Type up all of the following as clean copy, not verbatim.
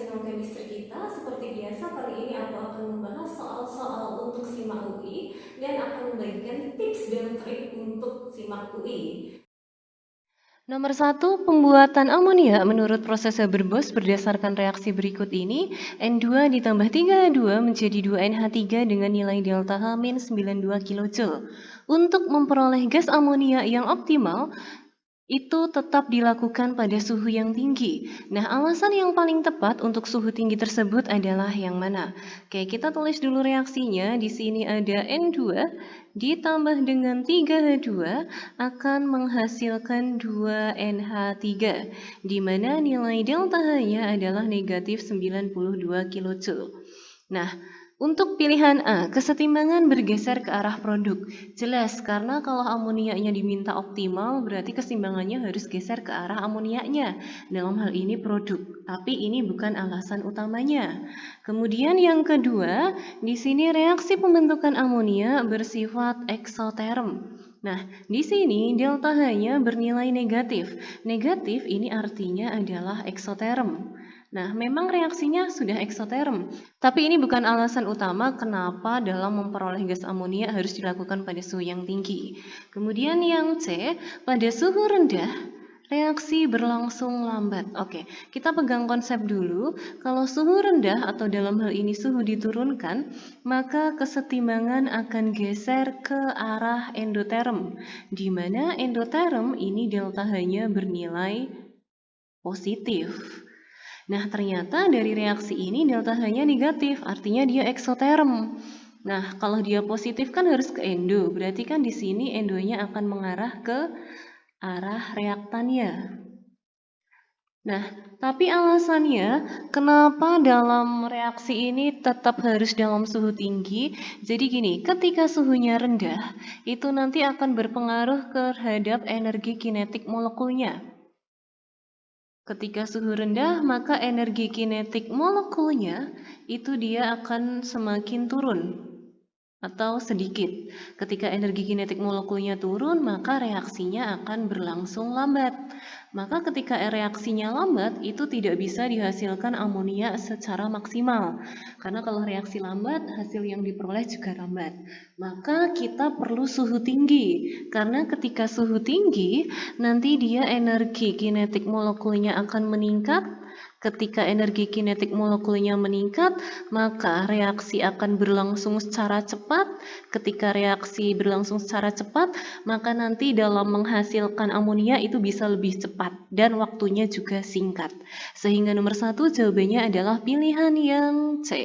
channel chemistry kita. Seperti biasa, kali ini aku akan membahas soal-soal untuk SIMAK UI dan akan membagikan tips dan trik untuk SIMAK UI. Nomor 1, pembuatan amonia menurut proses Haber-Bosch berdasarkan reaksi berikut ini. N2 ditambah 3H2 menjadi 2NH3 dengan nilai delta H min 92 kJ. Untuk memperoleh gas amonia yang optimal, itu tetap dilakukan pada suhu yang tinggi. Nah, alasan yang paling tepat untuk suhu tinggi tersebut adalah yang mana? Oke, kita tulis dulu reaksinya. Di sini ada N2 ditambah dengan 3H2 akan menghasilkan 2NH3, di mana nilai delta H-nya adalah negatif 92 kJ. Nah, untuk pilihan A, kesetimbangan bergeser ke arah produk. Jelas, karena kalau amoniaknya diminta optimal, berarti keseimbangannya harus geser ke arah amoniaknya. Dalam hal ini produk, tapi ini bukan alasan utamanya. Kemudian yang kedua, di sini reaksi pembentukan amonia bersifat eksoterm. Nah, di sini delta H-nya bernilai negatif. Negatif ini artinya adalah eksoterm. Nah, memang reaksinya sudah eksoterm, tapi ini bukan alasan utama kenapa dalam memperoleh gas amonia harus dilakukan pada suhu yang tinggi. Kemudian yang C, pada suhu rendah, reaksi berlangsung lambat. Oke, kita pegang konsep dulu. Kalau suhu rendah atau dalam hal ini suhu diturunkan, maka kesetimbangan akan geser ke arah endoterm, di mana endoterm ini delta H-nya bernilai positif. Nah, ternyata dari reaksi ini delta H-nya negatif, artinya dia eksoterm. Nah, kalau dia positif kan harus ke endo, berarti kan di sini endonya akan mengarah ke arah reaktannya. Nah, tapi alasannya kenapa dalam reaksi ini tetap harus dalam suhu tinggi? Jadi gini, ketika suhunya rendah, itu nanti akan berpengaruh terhadap energi kinetik molekulnya. Ketika suhu rendah, maka energi kinetik molekulnya itu dia akan semakin turun atau sedikit. Ketika energi kinetik molekulnya turun, maka reaksinya akan berlangsung lambat. Maka ketika reaksinya lambat, itu tidak bisa dihasilkan amonia secara maksimal. Karena kalau reaksi lambat, hasil yang diperoleh juga lambat. Maka kita perlu suhu tinggi. Karena ketika suhu tinggi, nanti dia energi kinetik molekulnya akan meningkat. Ketika energi kinetik molekulnya meningkat, maka reaksi akan berlangsung secara cepat. Ketika reaksi berlangsung secara cepat, maka nanti dalam menghasilkan amonia itu bisa lebih cepat dan waktunya juga singkat. Sehingga nomor 1 jawabannya adalah pilihan yang C.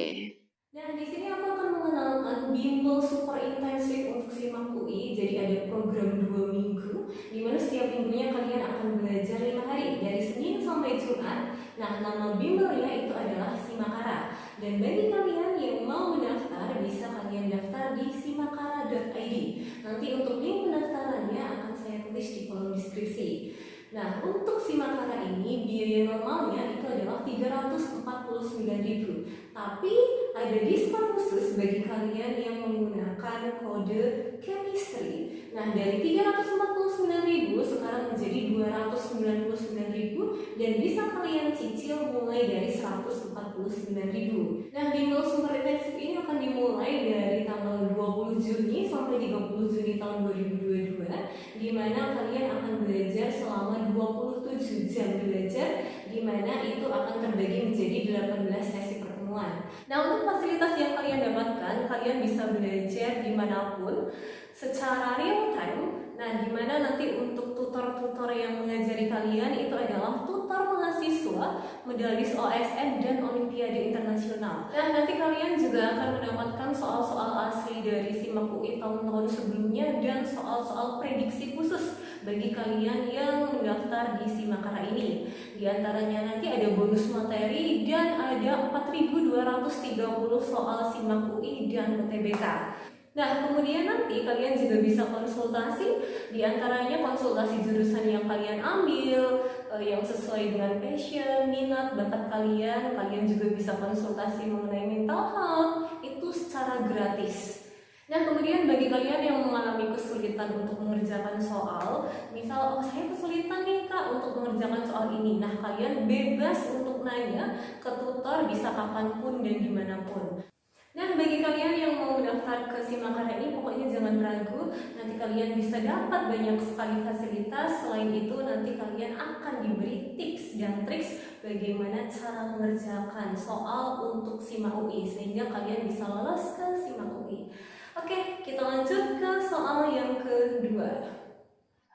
Nah, di sini aku akan mengenalkan bimbel super intensif untuk SIMAK UI. Jadi ada program 2 minggu, di mana setiap minggunya kalian akan belajar 5 hari, dari Senin sampai Jumat. Nah, nama bimbelnya itu adalah Simakara. Dan bagi kalian yang mau mendaftar, bisa kalian daftar di simakara.id. Nanti untuk link pendaftarannya akan saya tulis di kolom deskripsi. Nah, untuk Simakara ini biaya normalnya itu adalah 349.000. Tapi ada diskon khusus bagi kalian yang menggunakan kode chemistry. Nah, dari 349.000 sekarang menjadi 299.000 dan bisa kalian cicil mulai dari 149.000. Nah, bimbel super intensif ini akan dimulai dari tanggal 20 Juni sampai 30 Juni tahun 2022, di mana kalian akan belajar selama 27 jam belajar, di mana itu akan terbagi menjadi 18 sesi pertemuan. Nah, untuk fasilitas yang kalian dapatkan, kalian bisa belajar dimanapun secara real time. Nah, dimana nanti untuk tutor-tutor yang mengajari kalian itu adalah tutor mahasiswa, medalis OSN dan Olimpiade Internasional. Nah, nanti kalian juga akan mendapatkan soal-soal asli dari SIMAK UI tahun-tahun sebelumnya dan soal-soal prediksi khusus bagi kalian yang mendaftar di Simakara ini. Di antaranya nanti ada bonus materi dan ada 4.230 soal SIMAK UI dan UTBK. Nah, kemudian nanti kalian juga bisa konsultasi, di antaranya konsultasi jurusan yang kalian ambil, yang sesuai dengan passion, minat, bakat kalian. Kalian juga bisa konsultasi mengenai mental health, itu secara gratis. Nah, kemudian bagi kalian yang mengalami kesulitan kesulitan untuk mengerjakan soal, misal, oh saya kesulitan nih Kak untuk mengerjakan soal ini. Nah, kalian bebas untuk nanya ke tutor bisa kapanpun dan dimanapun. Nah, bagi kalian yang mau mendaftar ke Simakara ini, pokoknya jangan ragu, nanti kalian bisa dapat banyak sekali fasilitas. Selain itu, nanti kalian akan diberi tips dan triks bagaimana cara mengerjakan soal untuk SIMA UI, sehingga kalian bisa lolos ke SIMA UI. Oke, kita lanjut ke soal yang kedua.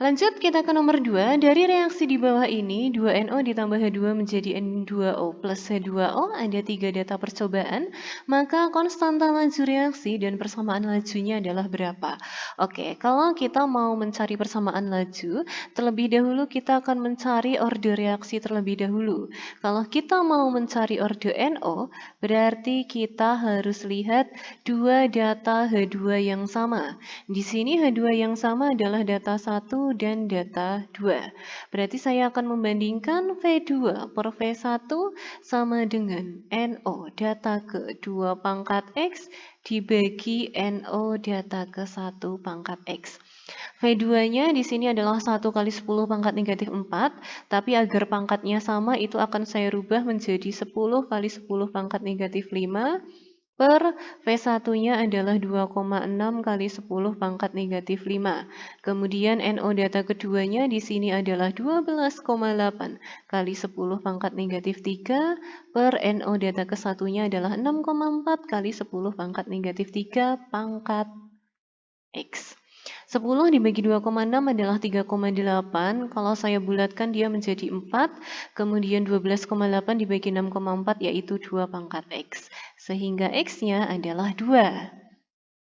Lanjut kita ke nomor 2. Dari reaksi di bawah ini, 2NO ditambah H2 menjadi N2O plus H2O, ada 3 data percobaan, maka konstanta laju reaksi dan persamaan lajunya adalah berapa? Oke, kalau kita mau mencari persamaan laju, terlebih dahulu kita akan mencari orde reaksi terlebih dahulu. Kalau kita mau mencari orde NO, berarti kita harus lihat 2 data H2 yang sama. Di sini H2 yang sama adalah data 1 dan data 2. Berarti saya akan membandingkan V2 per V1 sama dengan NO data ke 2 pangkat X dibagi NO data ke 1 pangkat X. V2-nya di sini adalah 1 kali 10 pangkat negatif 4, tapi agar pangkatnya sama itu akan saya rubah menjadi 10 kali 10 pangkat negatif 5, per V1-nya adalah 2,6 kali 10 pangkat negatif 5. Kemudian NO data keduanya di sini adalah 12,8 kali 10 pangkat negatif 3, per NO data kesatunya adalah 6,4 kali 10 pangkat negatif 3 pangkat X. 10 dibagi 2,6 adalah 3,8. Kalau saya bulatkan dia menjadi 4. Kemudian 12,8 dibagi 6,4 yaitu 2 pangkat X. Sehingga X-nya adalah 2.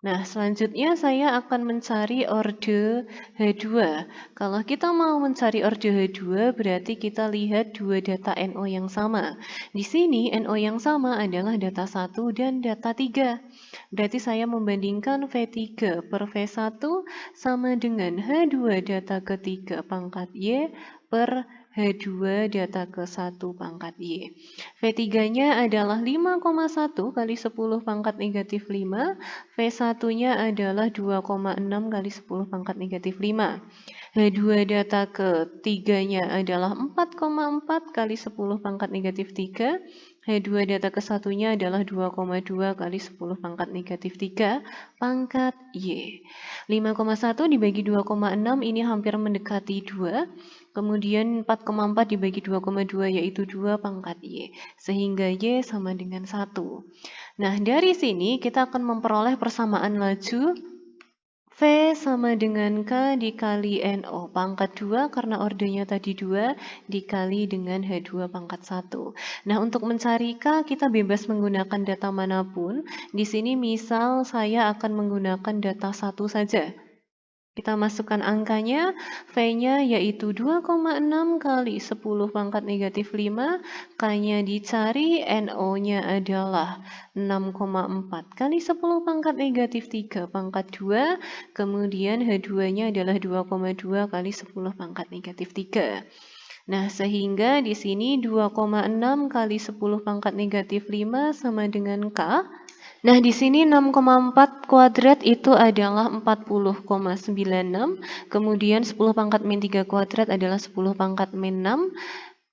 Nah, selanjutnya saya akan mencari orde H2. Kalau kita mau mencari orde H2, berarti kita lihat 2 data NO yang sama. Di sini NO yang sama adalah data 1 dan data 3. Berarti saya membandingkan V3 per V1 sama dengan H2 data ke-3 pangkat Y per H2 data ke-1 pangkat Y. V3-nya adalah 5,1 kali 10 pangkat negatif 5, V1-nya adalah 2,6 kali 10 pangkat negatif 5. H2 data ke-3-nya adalah 4,4 kali 10 pangkat negatif 3, H2 data ke-1-nya adalah 2,2 kali 10 pangkat negatif 3 pangkat Y. 5,1 dibagi 2,6 ini hampir mendekati 2. Kemudian 4,4 dibagi 2,2 yaitu 2 pangkat Y. Sehingga Y sama dengan 1. Nah, dari sini kita akan memperoleh persamaan laju V sama dengan K dikali NO pangkat 2 karena ordenya tadi 2 dikali dengan H2 pangkat 1. Nah, untuk mencari K kita bebas menggunakan data manapun. Di sini misal saya akan menggunakan data 1 saja. Kita masukkan angkanya, V-nya yaitu 2,6 kali 10 pangkat negatif 5, K-nya dicari, NO-nya adalah 6,4 kali 10 pangkat negatif 3 pangkat 2, kemudian H2-nya adalah 2,2 kali 10 pangkat negatif 3. Nah, sehingga di sini 2,6 kali 10 pangkat negatif 5 sama dengan K. Nah, di sini 6,4 kuadrat itu adalah 40,96. Kemudian 10 pangkat min 3 kuadrat adalah 10 pangkat min 6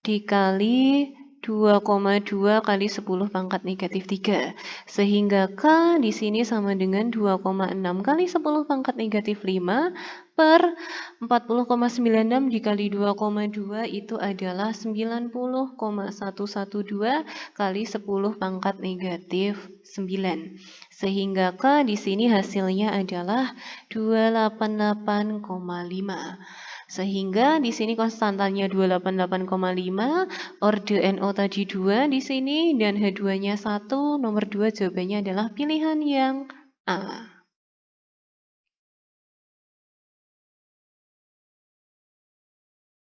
dikali 2,2 kali 10 pangkat negatif 3. Sehingga K di sini sama dengan 2,6 kali 10 pangkat negatif 5 per 40,96 dikali 2,2 itu adalah 90,112 kali 10 pangkat negatif 9. Sehingga K di sini hasilnya adalah 288,5. Sehingga di sini konstantanya 288,5, orde NO tadi 2 di sini dan H2-nya 1, nomor 2 jawabannya adalah pilihan yang A.